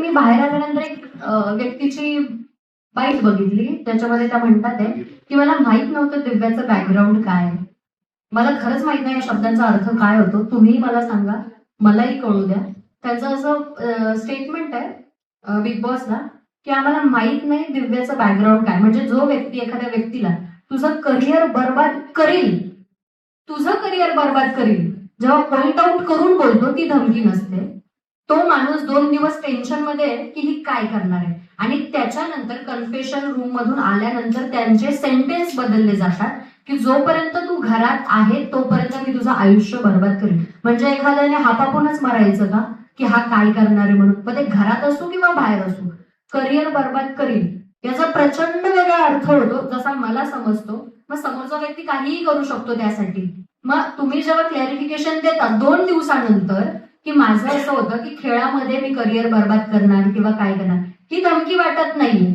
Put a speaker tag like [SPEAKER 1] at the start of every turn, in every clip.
[SPEAKER 1] मी बाहेर आल्यानंतर एक व्यक्तीची बाईट बघितली, त्याच्यामध्ये त्या म्हणतात आहे की मला माहित नव्हतं दिव्याचं बॅकग्राऊंड काय आहे. मला खरंच माहित नाही या शब्दांचा अर्थ काय होतो. तुम्ही मला सांगा, मलाही कळू द्या. त्याचं असं स्टेटमेंट आहे बिग बॉसला की आम्हाला माहित नाही दिव्याचं बॅकग्राऊंड काय. म्हणजे जो व्यक्ती एखाद्या व्यक्तीला तुझं करिअर बर्बाद करेल, जेव्हा पॉइंट आउट करून बोलतो ती धमकी नसते. तो माणूस 2 दिवस टेन्शन मध्ये आहे की ही काय करणार आहे, आणि त्याच्यानंतर कन्फेशन रूम मधून आल्यानंतर त्यांचे सेंटेन्स बदलले जातात की जोपर्यंत तू घरात आहे तोपर्यंत मी तुझं आयुष्य बर्बाद करेन. म्हणजे एखाद्याने हापापूनच मरायचं का की हा काय करणार आहे म्हणून. मग ते घरात असो किंवा बाहेर असो, करिअर बर्बाद करील याचा प्रचंड वेगळा अर्थ होतो जसा मला समजतो. मग समोरचा व्यक्ती काहीही करू शकतो त्यासाठी. मग तुम्ही जेव्हा क्लॅरिफिकेशन देता 2 दिवसानंतर की माझं असं होतं की खेळामध्ये मी करिअर बर्बाद करणार किंवा काय करणार, ही धमकी वाटत नाहीये.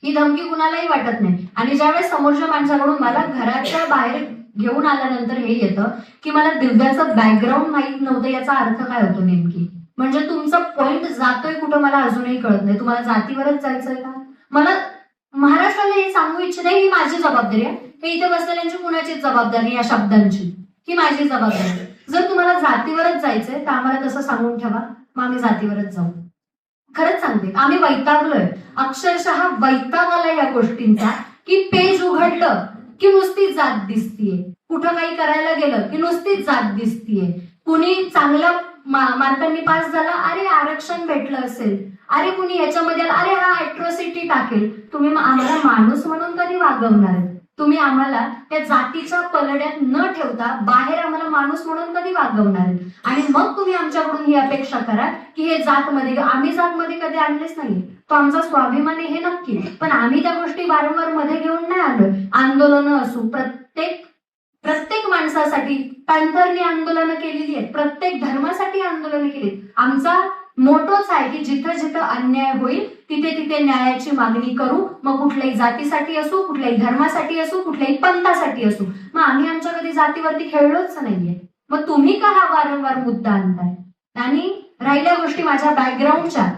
[SPEAKER 1] ही धमकी कुणालाही वाटत नाही. आणि ज्यावेळेस समोरच्या माणसाकडून मला घराच्या बाहेर घेऊन आल्यानंतर हे येतं की मला दिव्याचं बॅकग्राऊंड माहित नव्हतं, याचा अर्थ काय होतो नेमकी. म्हणजे तुमचा पॉइंट जातोय कुठं मला अजूनही कळत नाही. तुम्हाला जातीवरच जायचंय का. मला महाराष्ट्राला हे सांगू इच्छित ही माझी जबाबदारी आहे. हे इथे बसलेल्यांची कुणाचीच जबाबदारी या शब्दांची, ही माझी जबाबदारी. जर तुम्हाला जातीवरच जायचंय तर आम्हाला तसं सांगून ठेवा, मग आम्ही जातीवरच जाऊ. खरंच सांगते, आम्ही वैतागलोय, अक्षरशः वैताग आला या गोष्टींचा की पेज उघडलं की नुसतीच जात दिसतीये, कुठं काही करायला गेलं की नुसतीच जात दिसतीये. कुणी चांगल्या मार्कांनी पास झाला, अरे आरक्षण भेटलं असेल, अरे कुणी याच्यामध्ये अरे हा अॅट्रॉसिटी टाकेल. तुम्ही आम्हाला माणूस म्हणून कधी वागवणार आहे. तुम्ही आम्हाला त्या जातीच्या पलड्यात न ठेवता बाहेर आम्हाला माणूस म्हणून कधी वागवणार आहे. आणि मग तुम्ही आमच्याकडून ही अपेक्षा करा की हे जातमध्ये, आम्ही जातमध्ये कधी आणलेच नाही. तो आमचा स्वाभिमान आहे हे नक्की, पण आम्ही त्या गोष्टी वारंवार मध्ये घेऊन नाही आलोय. आंदोलनं असू, प्रत्येक माणसासाठी पॅन्थरने आंदोलनं केलेली आहेत, प्रत्येक धर्मासाठी आंदोलनं केली. आमचा मोठोच आहे की जिथं जिथं अन्याय होईल तिथे तिथे न्यायाची मागणी करू. मग कुठल्याही जातीसाठी असू, कुठल्याही धर्मासाठी असू, कुठल्याही पंथासाठी असू. मग आम्ही आमच्या कधी जातीवरती खेळलोच नाहीये. मग तुम्ही का हा वारंवार मुद्दा आणताय. आणि राहिल्या गोष्टी माझ्या बॅकग्राऊंडच्या,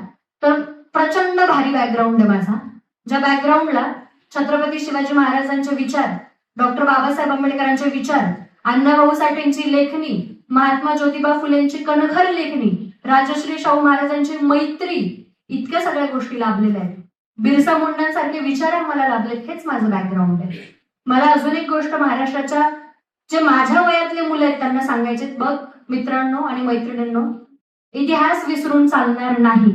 [SPEAKER 1] तर प्रचंड भारी बॅकग्राऊंड आहे माझा. ज्या बॅकग्राऊंडला छत्रपती शिवाजी महाराजांचे विचार, डॉक्टर बाबासाहेब आंबेडकरांचे विचार, अण्णाभाऊ साठेंची लेखणी, महात्मा ज्योतिबा फुलेंची कणखर लेखणी, राजश्री शाहू महाराजांची मैत्री, इतक्या सगळ्या गोष्टी लाभलेल्या आहेत. बिरसा मुंडांसारखे विचार आम्हाला लाभलेत. हेच माझं बॅकग्राऊंड आहे. मला अजून एक गोष्ट महाराष्ट्राच्या जे माझ्या वयातले मुलं आहेत त्यांना सांगायचे, बघ मित्रांनो आणि मैत्रिणींनो, इतिहास विसरून चालणार नाही.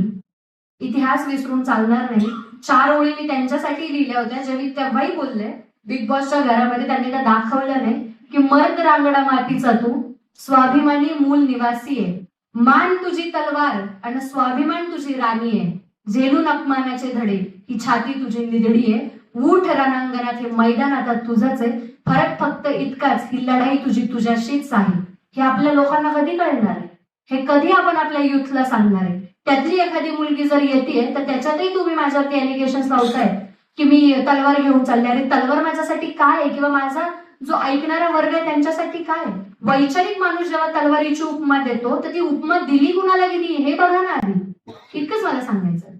[SPEAKER 1] इतिहास विसरून चालणार नाही. 4 ओळी मी त्यांच्यासाठी लिहिल्या होत्या, जे मी तेव्हाही बोलले बिग बॉसच्या घरामध्ये. त्यांनी त्या दाखवलं नाही की मर्द रांगडा मातीचा तू, स्वाभिमानी मूल निवासी आहे, मान तुझी तलवार आणि स्वाभिमान तुझी राणी आहे, झेलून अपमानाचे धडे ही छाती तुझी निधडी आहे, उठ रणांगणात हे मैदान आता तुझंच आहे, फरक फक्त इतकाच ही लढाई तुझी तुझ्याशीच आहे. हे आपल्या लोकांना कधी कळणार आहे. हे कधी आपण आपल्या युथला सांगणार आहे. त्यातली एखादी मुलगी जर येते तर त्याच्यातही तुम्ही माझ्यावरती एलिगेशन लावताय की मी तलवार घेऊन चालले. अरे तलवार माझ्यासाठी काय आहे, किंवा माझा जो ऐकणारा वर्ग आहे त्यांच्यासाठी काय. वैचारिक माणूस जेव्हा तलवारीची उपमा देतो तर ती उपमा दिली कुणाला गेली हे बघा ना आधी. इतकंच मला सांगायचं.